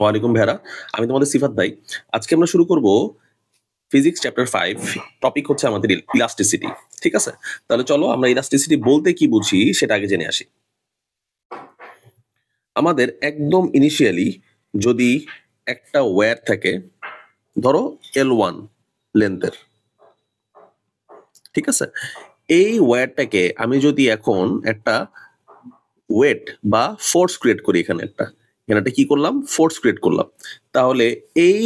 ওয়ালাইকুম ভাইরা, আমি তোমাদের সিফাত ভাই। আজকে আমরা শুরু করব ফিজিক্স চ্যাপ্টার 5। টপিক হচ্ছে আমাদের ইলাস্টিসিটি। ঠিক আছে, তাহলে চলো আমরা ইলাস্টিসিটি বলতে কি বুঝি সেটা আগে জেনে আসি। আমাদের একদম ইনিশিয়ালি যদি একটা ওয়্যার থাকে, ধরো L1 লেন্থের, ঠিক আছে, এই ওয়্যারটাকে আমি যদি এখন একটা ওয়েট বা ফোর্স ক্রিয়েট করি, এখানে একটা কি করলাম, ফোর্স ক্রিয়েট করলাম, তাহলে এই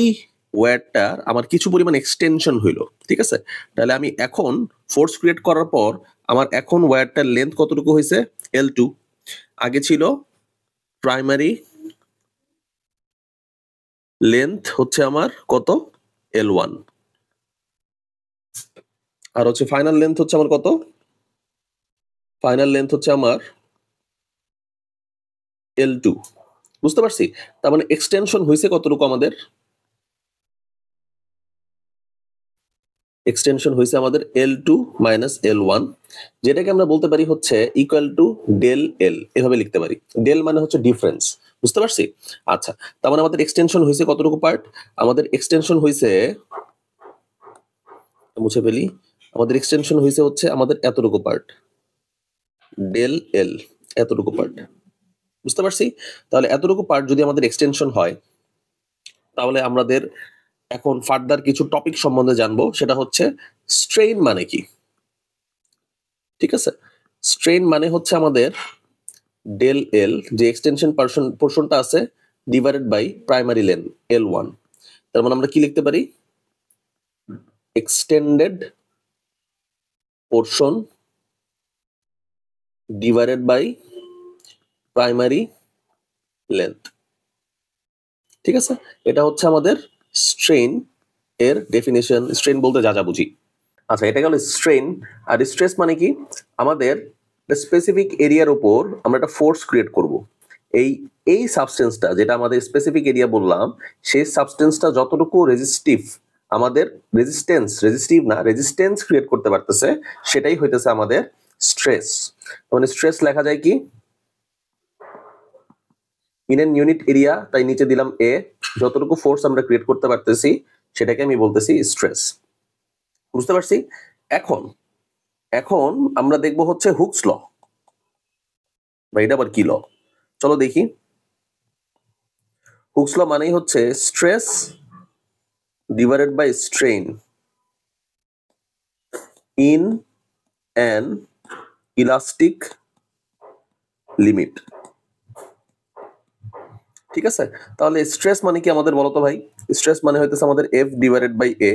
ওয়্যারটার আমার কিছু পরিমাণ এক্সটেনশন হইলো। ঠিক আছে, তাহলে আমি এখন ফোর্স ক্রিয়েট করার পর আমার এখন ওয়্যারটার লেন্থ কতটুকু হয়েছে, L2। আগে ছিল প্রাইমারি লেন্থ হচ্ছে আমার কত, L1, আর হচ্ছে ফাইনাল লেন্থ হচ্ছে আমার কত, ফাইনাল লেন্থ হচ্ছে আমার L2। বুঝতে পারছি? তার মানে এক্সটেনশন হয়েছে কতটুকু, আমাদের এক্সটেনশন হয়েছে আমাদের L2 মাইনাস L1, যেটাকে আমরা বলতে পারি হচ্ছে ইকুয়াল টু ডেল এল, এভাবে লিখতে পারি। ডেল মানে হচ্ছে ডিফারেন্স। বুঝতে পারছি? আচ্ছা, তার মানে আমাদের এক্সটেনশন হয়েছে কতটুকু পার্ট, আমাদের এক্সটেনশন হয়েছে, মুছে ফেলি, আমাদের এক্সটেনশন হয়েছে হচ্ছে আমাদের এতটুকু পার্ট, ডেল এল, এতটুকু পার্ট। বুঝতে পারছি? তাহলে এতটুকু পার্ট যদি আমাদের এক্সটেনশন হয়, তাহলে আমাদের এখন ফার্দার কিছু টপিক সম্বন্ধে জানবো, সেটা হচ্ছে স্ট্রেইন মানে কি। ঠিক আছে, স্ট্রেইন মানে হচ্ছে আমাদের ডেল এল, যে এক্সটেনশন পোর্শনটা আছে, divided by primary lane L1। তার মানে আমরা কি লিখতে পারি, extended portion divided by primary length. ঠিক আছে, এটা হচ্ছে আমাদের স্ট্রেইন এর ডেফিনেশন। স্ট্রেইন বলতে যা যা বুঝি। আচ্ছা, এটা গেল স্ট্রেইন। আর স্ট্রেস মানে কি, আমাদের স্পেসিফিক এরিয়ার উপর আমরা একটা ফোর্স ক্রিয়েট করব। এই সাবস্টেন্সটা, যেটা আমাদের স্পেসিফিক এরিয়া বললাম, সেই সাবস্টেন্সটা যতটুকু রেজিস্টিভ, আমাদের রেজিস্টেন্স ক্রিয়েট করতে পারতেছে, সেটাই হইতেছে আমাদের স্ট্রেস। মানে স্ট্রেস লেখা যায় কি, ইন এন ইউনিট এরিয়া, তাই নিচে দিলাম এ, যতটুকু ফোর্স আমরা ক্রিয়েট করতে পারতেছি সেটাকে আমি বলতেছি স্ট্রেস। বুঝতে পারছি? এখন এখন আমরা দেখব হচ্ছে হুকস ল, বা এটা আবার কি ল, চলো দেখি। হুকস ল মানেই হচ্ছে stress divided by strain in an elastic limit. ঠিক আছে, তাহলে স্ট্রেস মানে কি আমাদের বলতো ভাই? স্ট্রেস মানে হইতেছে আমাদের F ডিভাইডেড বাই A,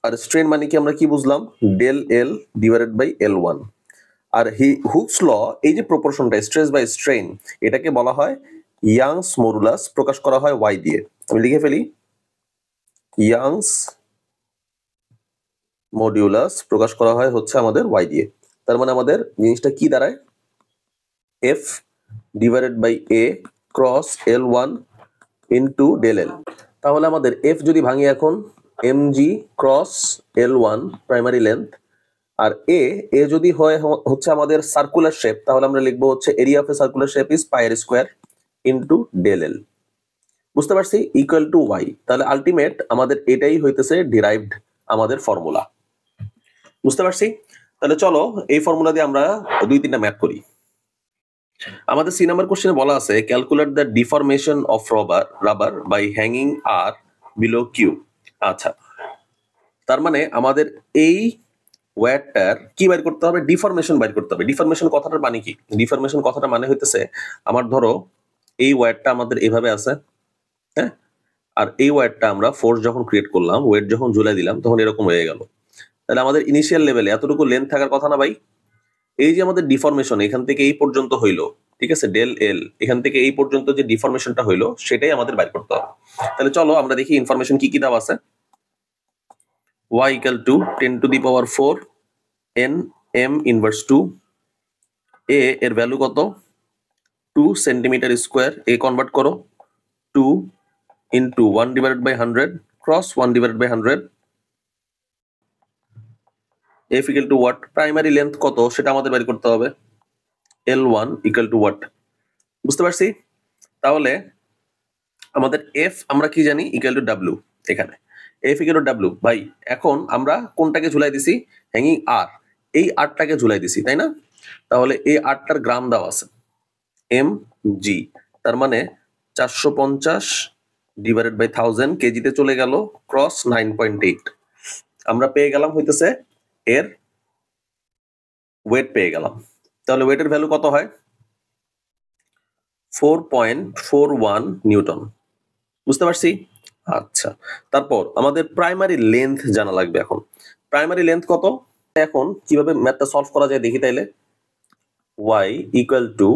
আর স্ট্রেন মানে কি আমরা কি বুঝলাম, del L divided by L1। আর হুকস ল, এই যে প্রপোর্শনটা স্ট্রেস বাই স্ট্রেন, এটাকে বলা হয় ইয়াংস মডুলাস, প্রকাশ করা হয় Y দিয়ে। আমি লিখে ফেলি, ইয়াংস মডিউলাস প্রকাশ করা হয় হচ্ছে আমাদের Y দিয়ে। তার মানে আমাদের জিনিসটা কি দাঁড়ায়, F divided by A cross L1 into del L. তাহলে আমাদের F যদি ভাঙি এখন, mg cross L1 primary length, আর এ যদি হয় হচ্ছে আমাদের সার্কুলার শেপ, তাহলে আমরা লিখবো হচ্ছে area of a circular shape is pi r square into del L. বুঝতে পারছি? Equal to Y. তাহলে আলটিমেট আমাদের এটাই হইতেছে ডিরাইভড আমাদের ফর্মুলা। বুঝতে পারছি? তাহলে চলো এই ফর্মুলা দিয়ে আমরা 2-3টা ম্যাথ করি। আমাদের সি নাম্বার কোশ্চেনে বলা আছে, calculate the deformation of rubber by hanging আর বিলো কিউ। আচ্ছা, তার মানে আমাদের এই ওয়্যারটার কি বাইর করতে হবে, ডিফরমেশন বাইর করতে হবে। ডিফরমেশন কথাটার মানে কি, ডিফরমেশন কথাটা মানে হইতেছে, আমার ধরো এই ওয়্যারটা আমাদের এভাবে আছে, হ্যাঁ, আর এই ওয়্যারটা আমরা ফোর্স যখন ক্রিয়েট করলাম, ওয়েট যখন ঝুলাই দিলাম, তখন এরকম হয়ে গেল। তাহলে আমাদের ইনিশিয়াল লেভেলে এতটুকু লেন্থ থাকার কথা না ভাই? এই যে আমাদের ডিফরমেশন এখান থেকে এই পর্যন্ত হইলো, ঠিক আছে, ডেল এল, এখান থেকে এই পর্যন্ত যে ডিফরমেশনটা হইলো সেটাই আমাদের বাইর করতে হবে। তাহলে চলো আমরা দেখি ইনফরমেশন কি কি দেওয়া আছে। y equal to 10 to the power 4 n m inverse 2, a এর ভ্যালু কত, 2 সেন্টিমিটার স্কোয়ার, a কনভার্ট করো, 2 into 1 divided by 100 cross 1 divided by 100, f equal to what, primary length কত সেটা আমাদের বের করতে হবে, L1 equal to what। বুঝতে পারছি? তাহলে আমাদের এফ আমরা কি জানি ইকুয়াল টু ডাব্লিউ, এখানে এফ ইকুয়াল টু ডাব্লিউ। ভাই এখন আমরা কোনটাকে ঝুলাই দিছি, হ্যাঙ্গিং আর, এই আরটাকে ঝুলাই দিছি তাই না? তাহলে এই আরটার গ্রাম দেওয়া আছে এম জি, তার মানে 450 ডিভাইডেড বাই 1000 কেজিতে চলে গেল ক্রস 9.8। আমরা পেয়ে গেলাম হইতেছে এর ওয়েট পেয়ে গেলাম। তাহলে ওয়েটের ভ্যালু কত হয়? 4.41 নিউটন। বুঝতে পারছি? আচ্ছা, তারপর আমাদের প্রাইমারি লেন্থ জানা লাগবে। এখন প্রাইমারি লেন্থ কত? এখন কিভাবে ম্যাথটা সলভ করা যায় দেখি তাইলে। y equal to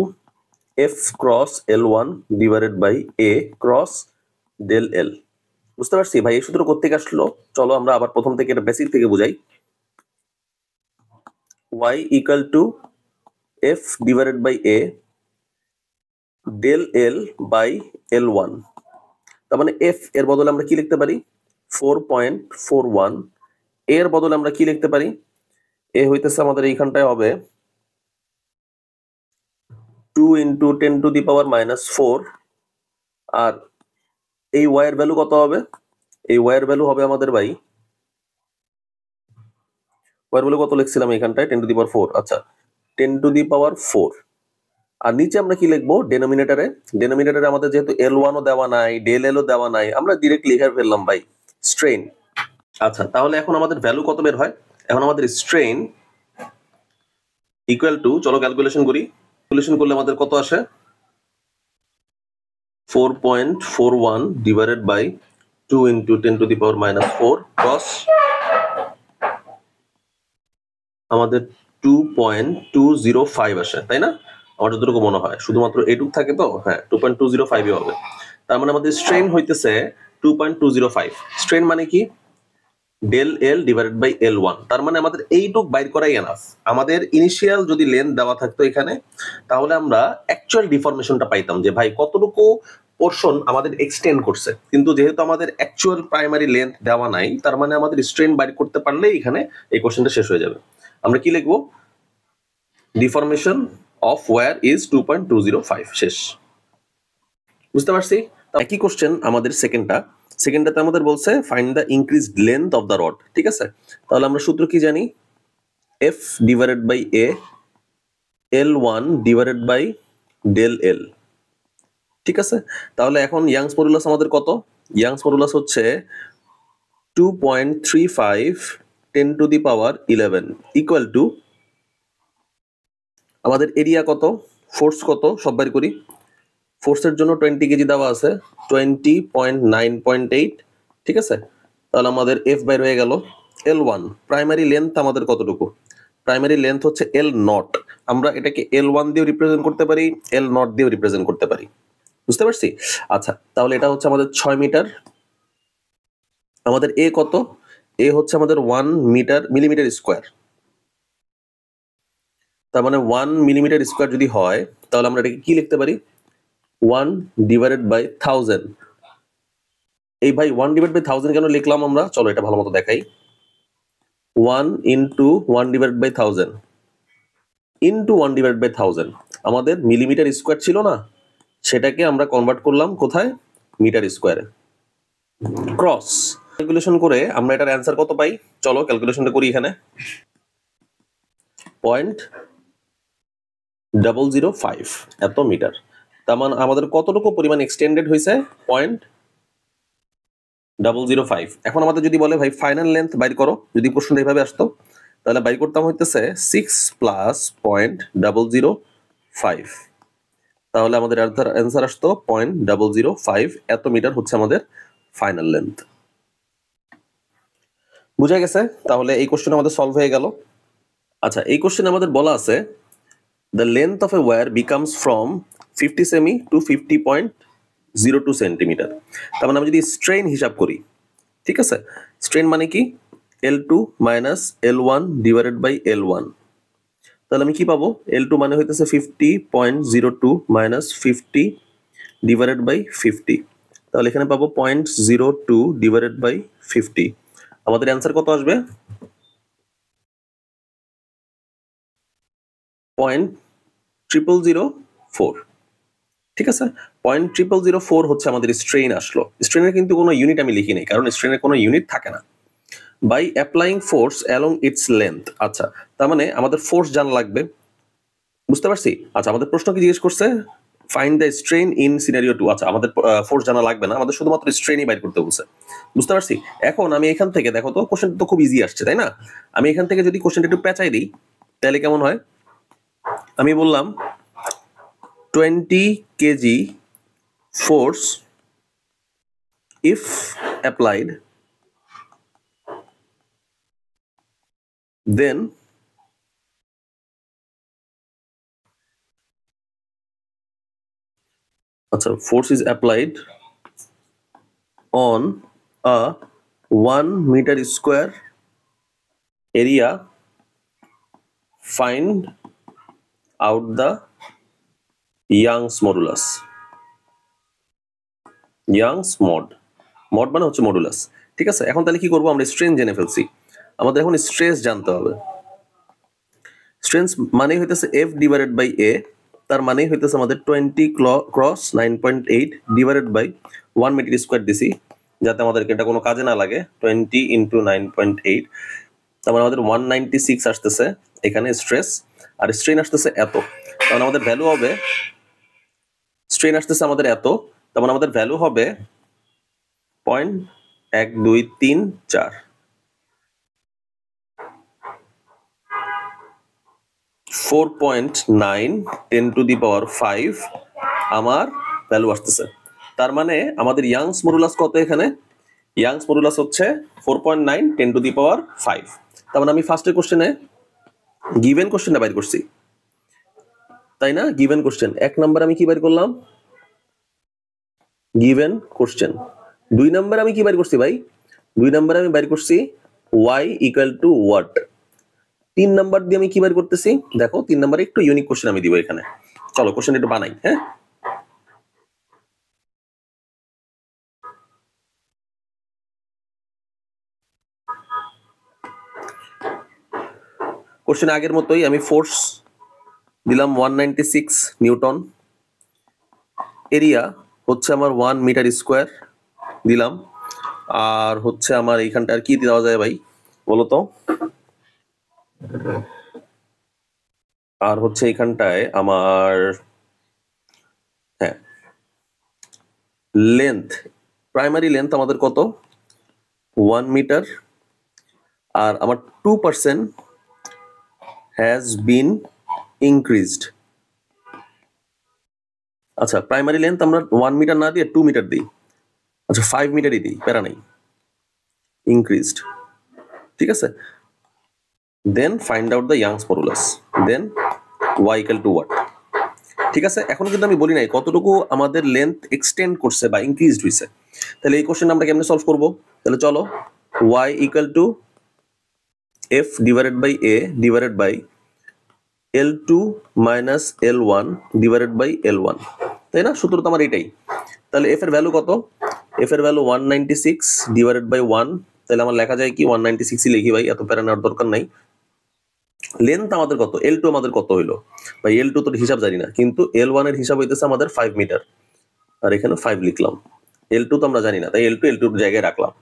F cross L1 divided by a cross del L। বুঝতে পারছি ভাই, এই সূত্র কোত্থেকে আসলো? চলো আমরা আবার প্রথম থেকে এটা বেসিক থেকে বুঝাই। y equal to F divided by a del L by L1। তার মানে এফ এর বদলে আমরা কি লিখতে পারি? 4.41। এর বদলে আমরা কি লিখতে পারি? এ হইতেছে আমাদের এইখানটায় হবে 2 ইন্টু 10⁻⁻⁴। আর এই ওয়াই এর ভ্যালু কত হবে? এই ওয়াই এর ভ্যালু হবে আমাদের ভাই, ওয়াই এর ভ্যালু কত লিখছিলাম এখানটায়? 10⁻⁴। আচ্ছা, 10⁻⁴। আর নিচে আমরা কি লিখবো ডেনোমিনেটরে? ডেনোমিনেটরে আমাদের যেহেতু L1 ও দেওয়া নাই, ডেল L ও দেওয়া নাই, আমরা ডিরেক্ট লিখে ফেললাম ভাই স্ট্রেন। আচ্ছা, তাহলে এখন আমাদের ভ্যালু কত বের হয়? এখন আমাদের স্ট্রেন ইকুয়াল টু, চলো ক্যালকুলেশন করি। ক্যালকুলেশন করলে আমাদের কত আসে? 4.41 ডিভাইডেড বাই 2 ইন্টু 10⁻⁻⁴ ক্রস আমাদের 2.205 আসে, তাই না? আমার যতটুকু মনে হয় শুধুমাত্র এইটুক থাকে তো, হ্যাঁ 2.205 হবে। তার মানে আমাদের স্ট্রেন হইতেছে 2.205। স্ট্রেন মানে কি? Del L divided by L1। তার মানে আমাদের এইটুক বাইর করাই এনাফ। আমাদের ইনিশিয়াল যদি লেন্থ দেওয়া থাকতো এখানে, তাহলে আমরা অ্যাকচুয়াল ডিফরমেশনটা পাইতাম যে ভাই কতটুকু পোর্শন আমাদের এক্সটেন্ড করছে। কিন্তু যেহেতু আমাদের অ্যাকচুয়াল প্রাইমারি লেন্থ দেওয়া নাই, তার মানে আমাদের স্ট্রেন বাইর করতে পারলেই এখানে এই কোশ্চেনটা শেষ হয়ে যাবে। আমরা কি লিখবো? Deformation of where is 2.205। শেষ। বুঝতে পারছি? একই কোশ্চেন আমাদের সেকেন্ডটাতে আমাদের বলছে find the increased length of the rod. ঠিক আছে, তাহলে আমরা সূত্র কি জানি? F divided by A L1 divided by del L। ঠিক আছে, তাহলে এখন ইয়াংস মডুলাস আমাদের কত? ইয়াংস মডুলাস হচ্ছে 2.35 10⁻11 ইকুয়াল টু আমাদের এরিয়া কত, ফোর্স কত, সব বের করি। ফোর্সের জন্য 20 কেজি দেওয়া আছে, 20.9.8। ঠিক আছে, তাহলে আমাদের এফ বাইর হয়ে গেল L1। প্রাইমারি লেন্থ আমাদের কতটুকু? প্রাইমারি লেন্থ হচ্ছে L0। আমরা এটাকে L1 দিয়েও রিপ্রেজেন্ট করতে পারি, L0 দিয়েও রিপ্রেজেন্ট করতে পারি। বুঝতে পারছি? আচ্ছা, তাহলে এটা হচ্ছে আমাদের 6 মিটার। আমাদের এ কত? এ হচ্ছে আমাদের 1 মিলিমিটার স্কোয়ার। তার মানে 1 মিলিমিটার স্কোয়ার যদি হয়, তাহলে আমরা এটাকে কি লিখতে পারি? 1 ডিভাইডেড বাই 1000। এই ভাই 1 ডিভাইড বাই 1000 কেন লিখলাম আমরা? চলো এটা ভালো মতো দেখাই। 1 into 1 divide by 1000 into 1 divide by 1000। আমাদের মিলিমিটার স্কোয়ার ছিল না, সেটাকে আমরা কনভার্ট করলাম কোথায়? মিটার স্কোয়ারে। ক্রস ক্যালকুলেশন করে আমরা এটার অ্যান্সার কত পাই? চলো ক্যালকুলেশনটা করি এখানে। 0.005 এত মিটার। তার মানে আমাদের কতটুকু পরিমাণ এক্সটেন্ডেড হয়েছে? 0.005। এখন আমাদের যদি বলে ভাই ফাইনাল লেন্থ বাইর করো, যদি প্রশ্নটা এইভাবে আসতো, তাহলে বাইর করতাম হইতেছে 6 প্লাস 0.005। তাহলে আমাদের অ্যান্সার আসতো 0.005 এত মিটার হচ্ছে আমাদের ফাইনাল লেন্থ। বুঝা গেছে? তাহলে এই কোশ্চেন আমাদের সলভ হয়ে গেল। আচ্ছা, এই কোশ্চেন আমাদের বলা আছে the length of a wire becomes from 50 semi to 50.02 centimetre. তার মানে আমি যদি স্ট্রেন হিসাব করি, ঠিক আছে, স্ট্রেন মানে কি? L2 minus L1 divided by L1। তাহলে আমি কি পাবো? L2 মানে হইতেছে 50.02 মাইনাস 50 ডিভাইডেড বাই 50। তাহলে এখানে পাবো 0.02 ডিভাইডেড বাই 50। আমাদের অ্যান্সার কত আসবে? 0.0004। ঠিক আছে, 0.0004 হচ্ছে আমাদের স্ট্রেন আসলো। স্ট্রেনের কিন্তু কোনো ইউনিট আমি লিখি নাই, কারণ স্ট্রেনের কোনো ইউনিট থাকে না। By applying force along its length, আচ্ছা তার মানে আমাদের ফোর্স জানা লাগবে, বুঝতে পারছি। আচ্ছা আমাদের প্রশ্ন কি জিজ্ঞেস করছে, find the strain in scenario 2। আচ্ছা আমাদের ফোর্স জানা লাগবে না, আমাদের শুধুমাত্র স্ট্রেনই বাইর করতে বলছে, বুঝতে পারছি। এখন আমি এখান থেকে দেখো তো, কোশ্চেনটা তো খুব ইজি আসছে তাই না। আমি এখান থেকে যদি কোশ্চেনটা একটু পেঁচাই দিই তাহলে কেমন হয়। আমি বললাম 20 কেজি ফোর্স ইফ অ্যাপ্লাইড দেন আচ্ছা force is applied on a 1 meter square area, find out the Young's modulus। Young's mod মানে হচ্ছে মডুলাস, ঠিক আছে। এখন তাহলে কি করবো, আমরা স্ট্রেন জেনে ফেলছি, আমাদের এখন স্ট্রেস জানতে হবে। স্ট্রেস মানে হইতেছে F ডিভাইডেড বাই A, তার মানে হইতেছে আমাদের 20 cross 9.8 divided by 1 metre square দিছি, যাতে আমাদেরকে এটা কোনো কাজে না লাগে। 20 ইন্টু 9.8, তার মানে আমাদের 196 আসতেছে এখানে স্ট্রেস, আর স্ট্রেন আসতেছে এত, তার মানে আমাদের ভ্যালু হবে, স্ট্রেন আসতেছে আমাদের এত, তার মানে আমাদের ভ্যালু হবে 0.1234, 4.9 10 টু দি পাওয়ার 5 আমার ভ্যালু আসতেছে। তার মানে আমাদের ইয়াংস মডুলাস কত এখানে, ইয়াংস মডুলাস হচ্ছে 4.9 10 টু দি পাওয়ার 5। তার মানে আমি ফার্স্টের কোশ্চেনে গিভেন কোশ্চেনটা বাইর করছি, তাই না। গিভেন কোশ্চেন 1 নাম্বার আমি কি বাইর করলাম, গিভেন কোশ্চেন। 2 নাম্বার আমি কি বাইর করছি ভাই, 2 নাম্বারে আমি বাইর করছি y equal to what. 3 number দিয়ে আমি কি বাইর করতেছি, দেখো 3 নাম্বারে একটু ইউনিক কোশ্চেন আমি দিব এখানে। চলো কোশ্চেন একটু বানাই, হ্যাঁ। কোশ্চেন আগের মতোই আমি ফোর্স দিলাম 196 নিউটন, এরিয়া হচ্ছে আমার 1 মিটার স্কোয়ার দিলাম, আর হচ্ছে আমার এইখানটা আর কি দেওয়া যায় ভাই বলো তো, আর হচ্ছে এইখানটায় আমার হ্যাঁ লেন্থ, প্রাইমারি লেন্থ আমাদের কত 1 মিটার, আর আমার 2% হ্যাজ বিন ইনক্রিজড। আচ্ছা প্রাইমারি লেন্থ আমরা 1 মিটার না দিয়ে 2 মিটার দিই, আচ্ছা 5 মিটারই দিই, প্যারা নাই, ইনক্রিজড, ঠিক আছে। Then find out the Young's modulus, then y equal to what, ঠিক আছে। এখন কিন্তু আমি বলি নাই কতটুকু আমাদের লেন্থ এক্সটেন্ড করছে বা ইনক্রিজড হইছে। তাহলে এই কোশ্চেন আমরা কেমনে সলভ করব, তাহলে চলো y equal to f divided by a divided by L2 minus L1 divided by L1, তাই না। সূত্র তো আমার এটাই। তাহলে f এর ভ্যালু কত, f এর ভ্যালু 196 ডিভাইডেড বাই 1, তাহলে আমার লেখা যায় কি 196ই লিখি ভাই, এত প্যারা নেওয়ার দরকার নাই। লেন্থ আমাদের কত, L2 আমাদের কত হইলো ভাই, L2 তোর হিসাব জানি না, কিন্তু L1 এর হিসাব হইতেছে আমাদের 5 মিটার, আর এখানে 5 লিখলাম। L2 তো আমরা জানি না, তাই L2 এর জায়গায় রাখলাম।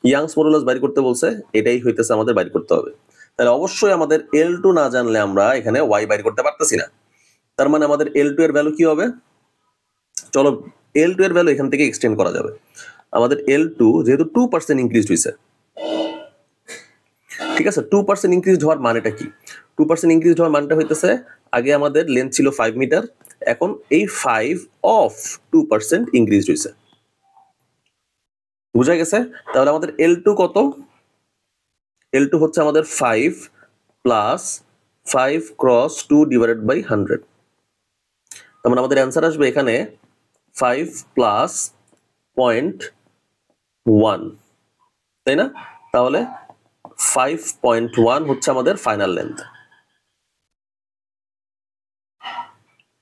ইয়াংস মডুলাস বাইর করতে বলছে, এটাই হইতেছে আমাদের বাইর করতে হবে। তাহলে অবশ্যই আমাদের L2 না জানলে আমরা এখানে y বাইর করতে পারতেছি না। তার মানে আমাদের L2 এর ভ্যালু কি হবে, চলো L2 এর ভ্যালু এখান থেকে এক্সটেন্ড করা যাবে। আমাদের L2 যেহেতু 2% ইনক্রিজ হইছে, ঠিক আছে। 2% ইনক্রিজ হওয়ার মানেটা কি, 2% ইনক্রিজ হওয়ার মানেটা হইতেছে আগে আমাদের লেন্থ ছিল 5 মিটার, এখন এই 5 অফ 2% ইনক্রিজ হইছে, বুঝা গেছে। তাহলে আমাদের L2 কত, L2 হচ্ছে আমাদের 5 প্লাস 5 ক্রস 2 ডিভাইডেড বাই 100, তার মানে আমাদের অ্যান্সার আসবে এখানে 5 প্লাস 0.1, তাই না। তাহলে 5.1 হচ্ছে আমাদের ফাইনাল লেন্থ,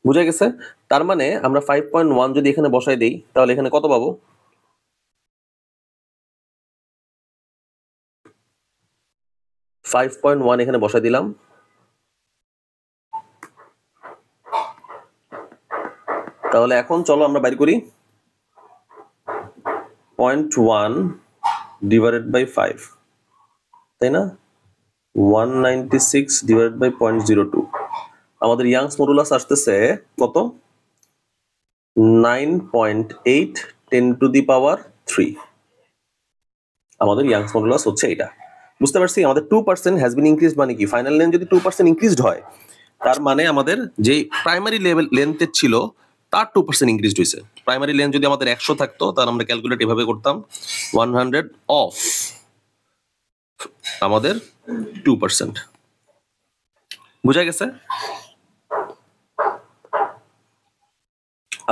বুঝা গেছে। তার মানে আমরা 5.1 যদি এখানে বসাই দেই তাহলে এখানে কত পাবো, 5.1 এখানে বসাই দিলাম, তাহলে এখন চলো আমরা বাইর করি 0.1 ডিভাইডেড বাই 5, তাই না? 196 ডিভাইডেড বাই 0.02, আমাদের ইয়াংস মডুলাস আসতেছে কত? 9.8 10⁻³ আমাদের ইয়াংস মডুলাস হচ্ছে এটা। বুঝতে পারছি? আমাদের 2% হ্যাজ বিন ইনক্রিজড মানে কি? ফাইনাল লেন্থ যদি 2% ইনক্রিজড হয়, তার মানে আমাদের যে প্রাইমারি লেভেল লেন্থের ছিল তার 2% ইনক্রিজড হয়েছে। প্রাইমারি লেন্থ যদি আমাদের 100 থাকতো, তাহলে আমরা ক্যালকুলেট এভাবে করতাম 100 অফ আমাদের 2%। বুঝা গেছে?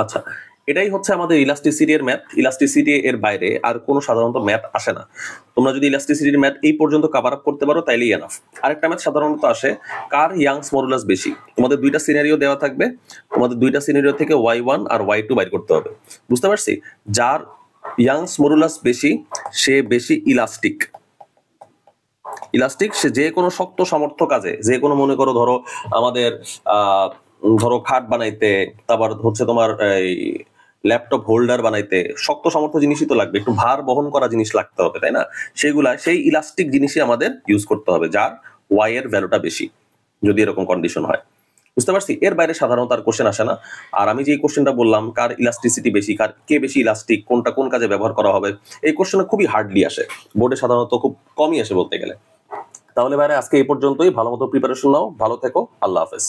আচ্ছা, এটাই হচ্ছে আমাদের ইলাস্টিসিটি এর ম্যাথ। ইলাস্টিসিটি এর বাইরে আর কোনো সাধারণত ম্যাথ আসে না। তোমরা যদি ইলাস্টিসিটির ম্যাথ এই পর্যন্ত কভার আপ করতে পারো তাইলেই এনাফ। আরেকটা ম্যাথ সাধারণত আসে, কার ইয়াংস মডুলাস বেশি। তোমাদের দুইটা সিনারিও দেওয়া থাকবে, তোমাদের দুইটা সিনারিও থেকে y1 আর y2 বাইর করতে হবে। বুঝতে পারছি? যার ইয়াংস মডুলাস বেশি সে বেশি ইলাস্টিক। ইলাস্টিক সে যে কোনো শক্ত সামর্থ্য কাজে, যে কোনো মনে করো ধরো আমাদের ধরো খাট বানাইতে, তারপর হচ্ছে তোমার এই ল্যাপটপ হোল্ডার বানাইতে শক্ত সামর্থ্য জিনিসই তো লাগবে, একটু ভার বহন করা জিনিস লাগতে হবে, তাই না? সেগুলা সেই ইলাস্টিক জিনিসই আমাদের ইউজ করতে হবে যার ওয়াই এর ভ্যালুটা বেশি, যদি এরকম কন্ডিশন হয়। বুঝতে পারছি? এর বাইরে সাধারণত আর কোশ্চেন আসে না। আর আমি যে কোশ্চেনটা বললাম, কার ইলাস্টিসিটি বেশি, কার কে বেশি ইলাস্টিক, কোনটা কোন কাজে ব্যবহার করা হবে, এই কোশ্চেন খুবই হার্ডলি আসে, বোর্ডে সাধারণত খুব কমই আসে বলতে গেলে। তাহলে ভাইরা আজকে এই পর্যন্তই। ভালো মতো প্রিপারেশন নাও, ভালো থেকো, আল্লাহ হাফেজ।